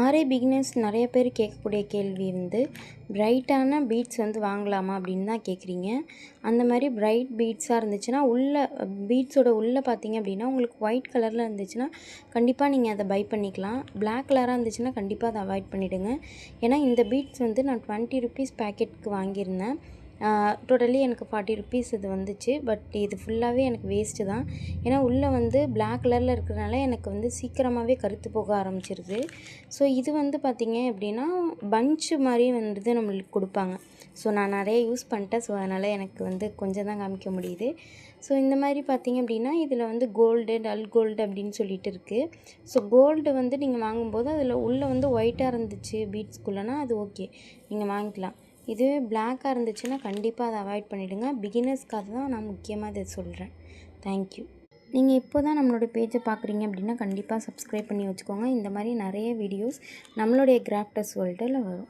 RA beginners நிறைய பேர் கேட்கக்கூடிய கேள்வி வந்து பிரைட்டான பீட்ஸ் வந்து வாங்கலாமா அப்படின்னு தான் கேட்குறீங்க. அந்த மாதிரி பிரைட் பீட்ஸாக இருந்துச்சுன்னா பீட்ஸோட உள்ளே பார்த்தீங்க அப்படின்னா உங்களுக்கு ஒயிட் கலரில் இருந்துச்சுன்னா கண்டிப்பாக நீங்கள் அதை பை பண்ணிக்கலாம். பிளாக் கலராக இருந்துச்சுன்னா கண்டிப்பாக அதை அவாய்ட் பண்ணிவிடுங்க. ஏன்னா இந்த பீட்ஸ் வந்து நான் 20 ருபீஸ் பேக்கெட்டுக்கு வாங்கியிருந்தேன். டோட்டலி எனக்கு 40 ருபீஸ் இது வந்துச்சு. பட் இது ஃபுல்லாகவே எனக்கு வேஸ்ட்டு தான். ஏன்னா உள்ளே வந்து பிளாக் கலரில் இருக்கிறனால எனக்கு வந்து சீக்கிரமாகவே கருத்து போக ஆரம்பிச்சிருது. ஸோ இது வந்து பார்த்திங்க அப்படின்னா பஞ்சு மாதிரி வந்து நம்மளுக்கு கொடுப்பாங்க. ஸோ நான் நிறைய யூஸ் பண்ணிட்டேன். ஸோ அதனால் எனக்கு வந்து கொஞ்சம் தான் காமிக்க முடியுது. ஸோ இந்த மாதிரி பார்த்திங்க அப்படின்னா இதில் வந்து கோல்டு, டல் கோல்டு அப்படின்னு சொல்லிட்டு இருக்குது. ஸோ கோல்டு வந்து நீங்கள் வாங்கும்போது அதில் உள்ளே வந்து ஒயிட்டாக இருந்துச்சு பீட்ஸ்குள்ளேனா அது ஓகே, நீங்கள் வாங்கிக்கலாம். இதுவே பிளாக்காக இருந்துச்சுன்னா கண்டிப்பாக அதை அவாய்ட் பண்ணிவிடுங்க. பிகினர்ஸ்க்காக தான் நான் முக்கியமாக இதை சொல்கிறேன். தேங்க்யூ. நீங்கள் இப்போ தான் நம்மளோட பேஜை பார்க்குறீங்க அப்படின்னா கண்டிப்பாக சப்ஸ்கிரைப் பண்ணி வச்சுக்கோங்க. இந்த மாதிரி நிறைய வீடியோஸ் நம்மளுடைய கிராஃப்டர்ஸ் வேர்ல்டில் வரும்.